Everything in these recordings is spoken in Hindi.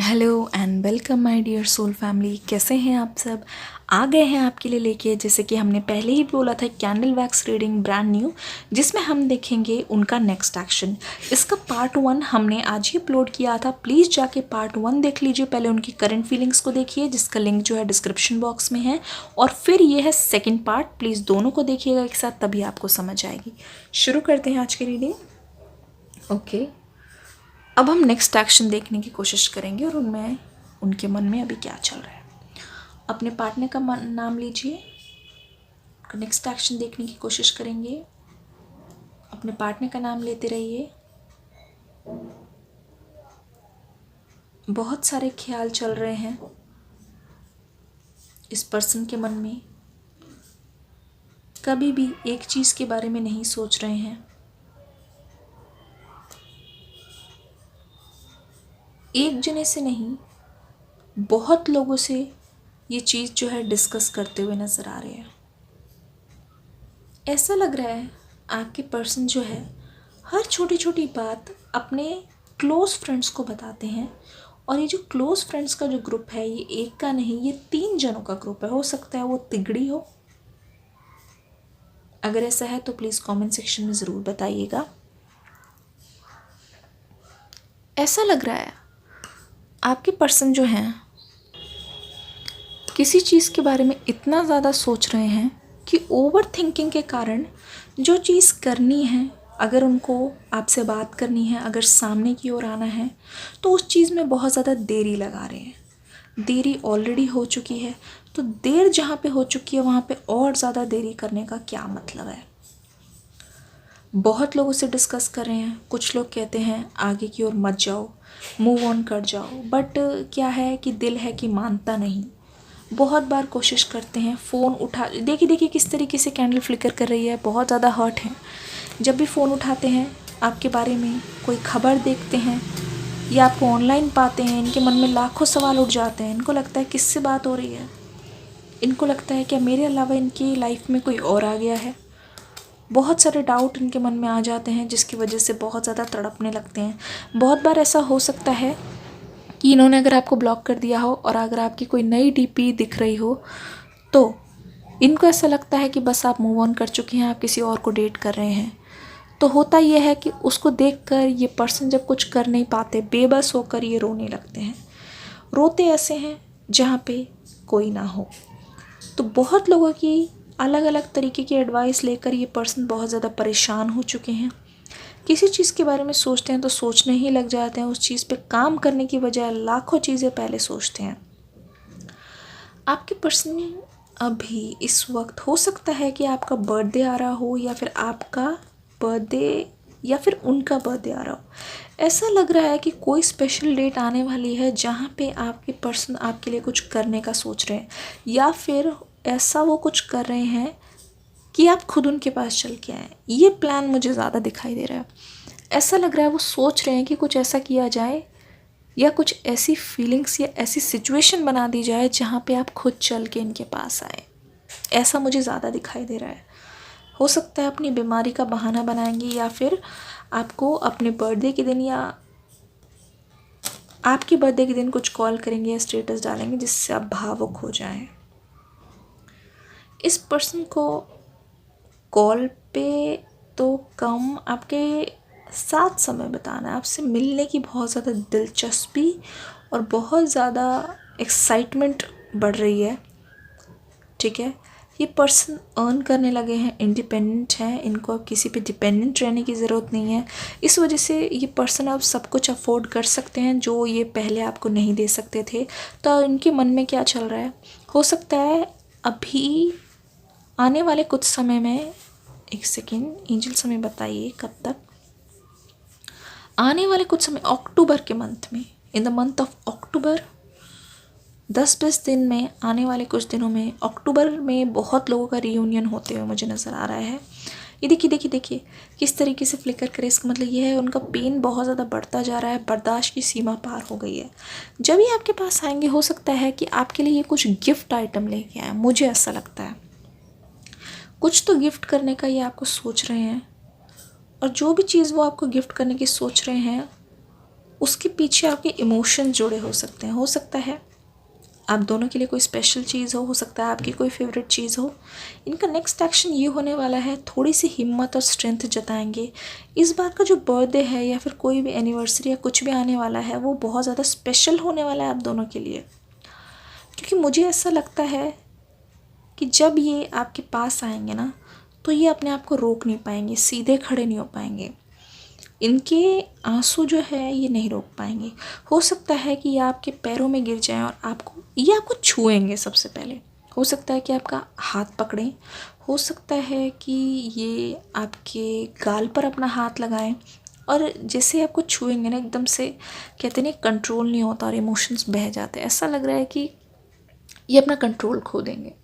Hello and welcome my dear soul family. कैसे हैं आप सब? आ गए हैं आपके लिए लेके, जैसे कि हमने पहले ही बोला था, candle wax reading brand new, जिसमें हम देखेंगे उनका नेक्स्ट एक्शन। इसका पार्ट 1 हमने आज ही अपलोड किया था। प्लीज़ जाके पार्ट 1 देख लीजिए। पहले उनकी करंट फीलिंग्स को देखिए, जिसका लिंक जो है डिस्क्रिप्शन बॉक्स में है, और फिर ये है सेकेंड पार्ट। प्लीज़ दोनों को देखिएगा एक साथ, तभी आपको समझ आएगी। शुरू करते हैं आज की रीडिंग। ओके, अब हम नेक्स्ट एक्शन देखने की कोशिश करेंगे और उनमें उनके मन में अभी क्या चल रहा है। अपने पार्टनर का नाम लीजिए, नेक्स्ट एक्शन देखने की कोशिश करेंगे। अपने पार्टनर का नाम लेते रहिए। बहुत सारे ख्याल चल रहे हैं इस पर्सन के मन में। कभी भी एक चीज़ के बारे में नहीं सोच रहे हैं। एक जने से नहीं, बहुत लोगों से ये चीज़ जो है डिस्कस करते हुए नज़र आ रहे हैं। ऐसा लग रहा है आपके पर्सन जो है हर छोटी छोटी बात अपने क्लोज़ फ्रेंड्स को बताते हैं। और ये जो क्लोज़ फ्रेंड्स का जो ग्रुप है, ये एक का नहीं, ये 3 जनों का ग्रुप है। हो सकता है वो तिगड़ी हो। अगर ऐसा है तो प्लीज़ कमेंट सेक्शन में ज़रूर बताइएगा। ऐसा लग रहा है आपके पर्सन जो हैं किसी चीज़ के बारे में इतना ज़्यादा सोच रहे हैं कि ओवर थिंकिंग के कारण जो चीज़ करनी है, अगर उनको आपसे बात करनी है, अगर सामने की ओर आना है, तो उस चीज़ में बहुत ज़्यादा देरी लगा रहे हैं। देरी ऑलरेडी हो चुकी है, तो देर जहाँ पे हो चुकी है वहाँ पे और ज़्यादा देरी करने का क्या मतलब है। बहुत लोगों से डिस्कस कर रहे हैं। कुछ लोग कहते हैं आगे की ओर मत जाओ, मूव ऑन कर जाओ, बट क्या है कि दिल है कि मानता नहीं। बहुत बार कोशिश करते हैं, फ़ोन उठा, देखिए किस तरीके से कैंडल फ्लिकर कर रही है, बहुत ज़्यादा हर्ट है। जब भी फ़ोन उठाते हैं, आपके बारे में कोई खबर देखते हैं या आपको ऑनलाइन पाते हैं, इनके मन में लाखों सवाल उठ जाते हैं। इनको लगता है किससे बात हो रही है। इनको लगता है क्या मेरे अलावा इनकी लाइफ में कोई और आ गया है। बहुत सारे डाउट इनके मन में आ जाते हैं, जिसकी वजह से बहुत ज़्यादा तड़पने लगते हैं। बहुत बार ऐसा हो सकता है कि इन्होंने अगर आपको ब्लॉक कर दिया हो और अगर आपकी कोई नई डीपी दिख रही हो, तो इनको ऐसा लगता है कि बस आप मूव ऑन कर चुके हैं, आप किसी और को डेट कर रहे हैं। तो होता यह है कि उसको देखकर ये पर्सन जब कुछ कर नहीं पाते, बेबस होकर ये रोने लगते हैं। रोते ऐसे हैं जहाँ पे कोई ना हो। तो बहुत लोगों की अलग अलग तरीके की एडवाइस लेकर ये पर्सन बहुत ज़्यादा परेशान हो चुके हैं। किसी चीज़ के बारे में सोचते हैं तो सोचने ही लग जाते हैं। उस चीज़ पे काम करने की बजाय लाखों चीज़ें पहले सोचते हैं। आपके पर्सन अभी इस वक्त, हो सकता है कि आपका बर्थडे आ रहा हो, या फिर आपका बर्थडे या फिर उनका बर्थडे आ रहा हो। ऐसा लग रहा है कि कोई स्पेशल डेट आने वाली है जहाँ पे आपके पर्सन आपके लिए कुछ करने का सोच रहे हैं, या फिर ऐसा वो कुछ कर रहे हैं कि आप खुद उनके पास चल के आएँ। ये प्लान मुझे ज़्यादा दिखाई दे रहा है। ऐसा लग रहा है वो सोच रहे हैं कि कुछ ऐसा किया जाए, या कुछ ऐसी फीलिंग्स या ऐसी सिचुएशन बना दी जाए जहाँ पे आप खुद चल के इनके पास आए। ऐसा मुझे ज़्यादा दिखाई दे रहा है। हो सकता है अपनी बीमारी का बहाना बनाएंगे, या फिर आपको अपने बर्थडे के दिन या आपके बर्थडे के दिन कुछ कॉल करेंगे या स्टेटस डालेंगे जिससे आप भावुक हो जाएं। इस पर्सन को कॉल पे तो कम, आपके साथ समय बिताना है, आपसे मिलने की बहुत ज़्यादा दिलचस्पी और बहुत ज़्यादा एक्साइटमेंट बढ़ रही है। ठीक है, ये पर्सन अर्न करने लगे हैं, इंडिपेंडेंट हैं, इनको अब किसी पे डिपेंडेंट रहने की ज़रूरत नहीं है। इस वजह से ये पर्सन अब सब कुछ अफोर्ड कर सकते हैं जो ये पहले आपको नहीं दे सकते थे। तो इनके मन में क्या चल रहा है, हो सकता है अभी आने वाले कुछ समय में, एक सेकेंड एंजल समय बताइए कब तक, आने वाले कुछ समय अक्टूबर के मंथ में, in the month of October, 10-20 दिन में, आने वाले कुछ दिनों में अक्टूबर में बहुत लोगों का रियूनियन होते हुए मुझे नज़र आ रहा है। ये देखिए किस तरीके से फ्लिकर करे। इसका मतलब ये है उनका पेन बहुत ज़्यादा बढ़ता जा रहा है, बर्दाश्त की सीमा पार हो गई है। जब ये आपके पास आएंगे, हो सकता है कि आपके लिए ये कुछ गिफ्ट आइटम लेके आए, मुझे ऐसा लगता है। कुछ तो गिफ्ट करने का ये आपको सोच रहे हैं, और जो भी चीज़ वो आपको गिफ्ट करने की सोच रहे हैं उसके पीछे आपके इमोशन जुड़े हो सकते हैं। हो सकता है आप दोनों के लिए कोई स्पेशल चीज़ हो सकता है आपकी कोई फेवरेट चीज़ हो। इनका नेक्स्ट एक्शन ये होने वाला है, थोड़ी सी हिम्मत और स्ट्रेंथ जताएंगे। इस बार का जो बर्थडे है या फिर कोई भी एनिवर्सरी या कुछ भी आने वाला है वो बहुत ज़्यादा स्पेशल होने वाला है आप दोनों के लिए, क्योंकि मुझे ऐसा लगता है कि जब ये आपके पास आएंगे ना तो ये अपने आप को रोक नहीं पाएंगे, सीधे खड़े नहीं हो पाएंगे। इनके आंसू जो है ये नहीं रोक पाएंगे। हो सकता है कि ये आपके पैरों में गिर जाएं और आपको छुएंगे सबसे पहले। हो सकता है कि आपका हाथ पकड़ें, हो सकता है कि ये आपके गाल पर अपना हाथ लगाएं और जैसे आपको छुएंगे ना एकदम से कहते नहीं कंट्रोल नहीं होता और इमोशंस बह जाते हैं। ऐसा लग रहा है कि ये अपना कंट्रोल खो देंगे।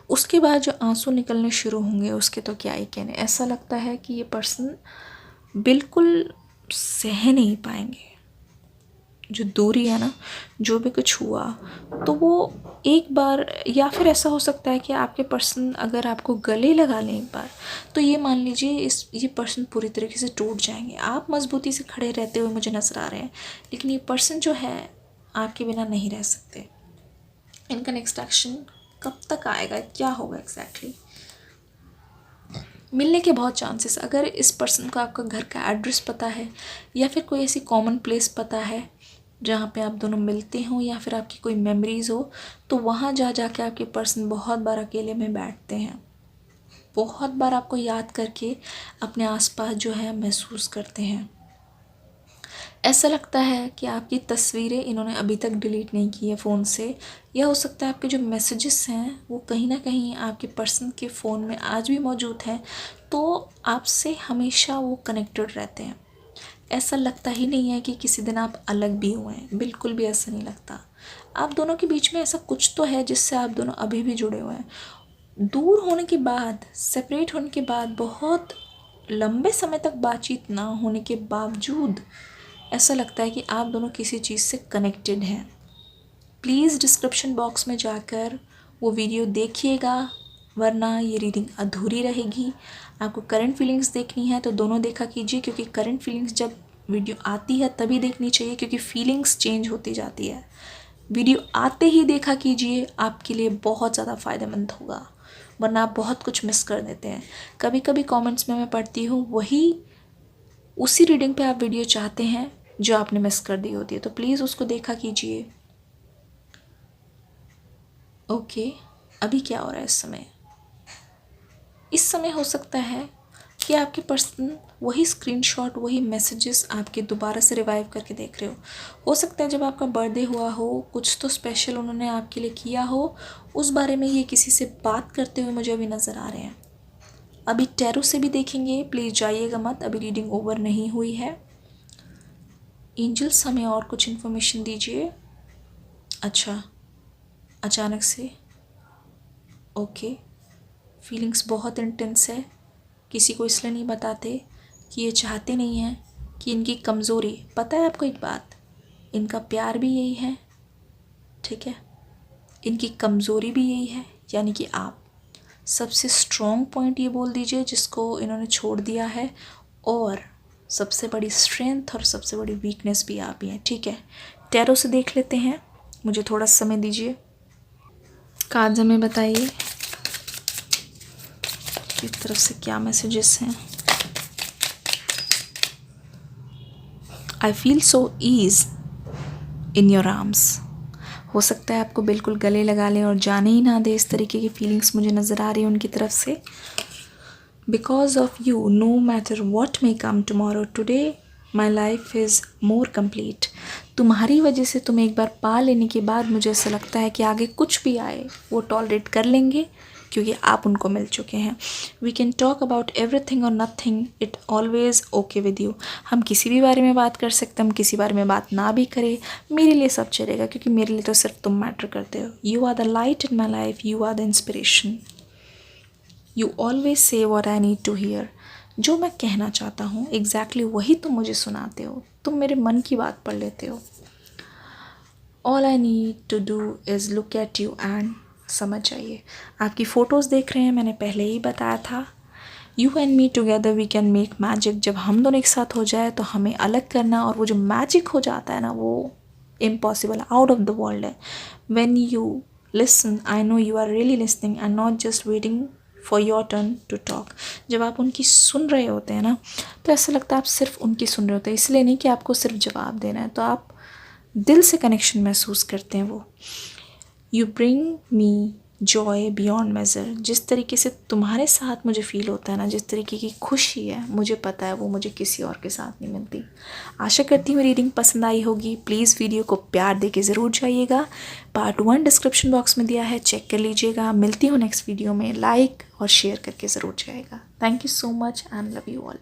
उसके बाद जो आंसू निकलने शुरू होंगे उसके तो क्या ही कहने। ऐसा लगता है कि ये पर्सन बिल्कुल सह नहीं पाएंगे। जो दूरी है ना, जो भी कुछ हुआ तो वो एक बार, या फिर ऐसा हो सकता है कि आपके पर्सन अगर आपको गले लगा लें एक बार तो ये मान लीजिए ये पर्सन पूरी तरीके से टूट जाएंगे। आप मजबूती से खड़े रहते हुए मुझे नज़र आ रहे हैं, लेकिन ये पर्सन जो है आपके बिना नहीं रह सकते। इनका नेक्स्ट एक्शन कब तक आएगा, क्या होगा एग्जैक्टली? मिलने के बहुत चांसेस, अगर इस पर्सन को आपका घर का एड्रेस पता है या फिर कोई ऐसी कॉमन प्लेस पता है जहाँ पे आप दोनों मिलते हो या फिर आपकी कोई मेमोरीज़ हो, तो वहाँ जा के आपके पर्सन बहुत बार अकेले में बैठते हैं, बहुत बार आपको याद करके अपने आसपास जो है महसूस करते हैं। ऐसा लगता है कि आपकी तस्वीरें इन्होंने अभी तक डिलीट नहीं की है फ़ोन से, या हो सकता है आपके जो मैसेजेस हैं वो कहीं ना कहीं आपके पर्सन के फ़ोन में आज भी मौजूद हैं, तो आपसे हमेशा वो कनेक्टेड रहते हैं। ऐसा लगता ही नहीं है कि किसी दिन आप अलग भी हुए हैं, बिल्कुल भी ऐसा नहीं लगता। आप दोनों के बीच में ऐसा कुछ तो है जिससे आप दोनों अभी भी जुड़े हुए हैं। दूर होने के बाद, सेपरेट होने के बाद, बहुत लंबे समय तक बातचीत ना होने के बावजूद ऐसा लगता है कि आप दोनों किसी चीज़ से कनेक्टेड हैं। प्लीज़ डिस्क्रिप्शन बॉक्स में जाकर वो वीडियो देखिएगा, वरना ये रीडिंग अधूरी रहेगी। आपको करंट फीलिंग्स देखनी है तो दोनों देखा कीजिए, क्योंकि करंट फीलिंग्स जब वीडियो आती है तभी देखनी चाहिए, क्योंकि फीलिंग्स चेंज होती जाती है। वीडियो आते ही देखा कीजिए, आपके लिए बहुत ज़्यादा फ़ायदेमंद होगा, वरना आप बहुत कुछ मिस कर देते हैं। कभी कभी कमेंट्स में मैं पढ़ती हूँ उसी रीडिंग पे आप वीडियो चाहते हैं जो आपने मिस कर दी होती है, तो प्लीज़ उसको देखा कीजिए। ओके, अभी क्या हो रहा है इस समय हो सकता है कि आपके पर्सन वही स्क्रीनशॉट, वही मैसेजेस आपके दोबारा से रिवाइव करके देख रहे हो सकता है जब आपका बर्थडे हुआ हो, कुछ तो स्पेशल उन्होंने आपके लिए किया हो, उस बारे में ये किसी से बात करते हुए मुझे अभी नज़र आ रहे हैं। अभी टैरो से भी देखेंगे, प्लीज़ जाइएगा मत, अभी रीडिंग ओवर नहीं हुई है। एंजल्स हमें और कुछ इन्फॉर्मेशन दीजिए। अच्छा, अचानक से ओके, फीलिंग्स बहुत इंटेंस है, किसी को इसलिए नहीं बताते कि ये चाहते नहीं हैं कि इनकी कमज़ोरी, पता है आपको एक बात, इनका प्यार भी यही है, ठीक है, इनकी कमज़ोरी भी यही है, यानी कि आप सबसे स्ट्रॉन्ग पॉइंट ये बोल दीजिए जिसको इन्होंने छोड़ दिया है, और सबसे बड़ी स्ट्रेंथ और सबसे बड़ी वीकनेस भी आप ही हैं, ठीक है। टैरो से देख लेते हैं, मुझे थोड़ा समय दीजिए। कार्ड्स हमें बताइए की तरफ से क्या मैसेजेस हैं। I feel so ease in your arms. हो सकता है आपको बिल्कुल गले लगा लें और जाने ही ना दे, इस तरीके की फीलिंग्स मुझे नज़र आ रही है उनकी तरफ से। Because of you, no matter what may come tomorrow, today my life is more complete. तुम्हारी वजह से तुम एक बार पा लेने के बाद मुझे ऐसा लगता है कि आगे कुछ भी आए वो टॉलरेट कर लेंगे, क्योंकि आप उनको मिल चुके हैं। We can talk about everything और nothing, it always okay with you. हम किसी भी बारे में बात कर सकते हैं, हम किसी बारे में बात ना भी करें, मेरे लिए सब चलेगा, क्योंकि मेरे लिए तो सिर्फ तुम मैटर करते हो। You are the light in my life, you are the inspiration, you always say what I need to hear. जो मैं कहना चाहता हूँ एग्जैक्टली वही तुम मुझे सुनाते हो, तुम मेरे मन की बात पढ़ लेते हो। All I need to do is look at you and समझ जाइए। आपकी फ़ोटोज़ देख रहे हैं, मैंने पहले ही बताया था, you and me together we can make magic. जब हम दोनों एक साथ हो जाए तो हमें अलग करना और वो जो मैजिक हो जाता है ना, वो impossible, out of the world है। When you listen, I know you are really listening and not just waiting for your turn to talk. जब आप उनकी सुन रहे होते हैं ना, तो ऐसा लगता है आप सिर्फ उनकी सुन रहे होते हैं, इसलिए नहीं कि आपको सिर्फ जवाब देना है, तो आप दिल से कनेक्शन महसूस करते हैं वो। You bring me Joy beyond measure. जिस तरीके से तुम्हारे साथ मुझे फ़ील होता है ना, जिस तरीके की खुशी है, मुझे पता है वो मुझे किसी और के साथ नहीं मिलती। आशा करती हूँ रीडिंग पसंद आई होगी। प्लीज़ वीडियो को प्यार दे के ज़रूर जाइएगा। पार्ट 1 डिस्क्रिप्शन बॉक्स में दिया है, चेक कर लीजिएगा। मिलती हूँ नेक्स्ट वीडियो में। लाइक और शेयर करके ज़रूर जाइएगा। Thank you so much and love you all.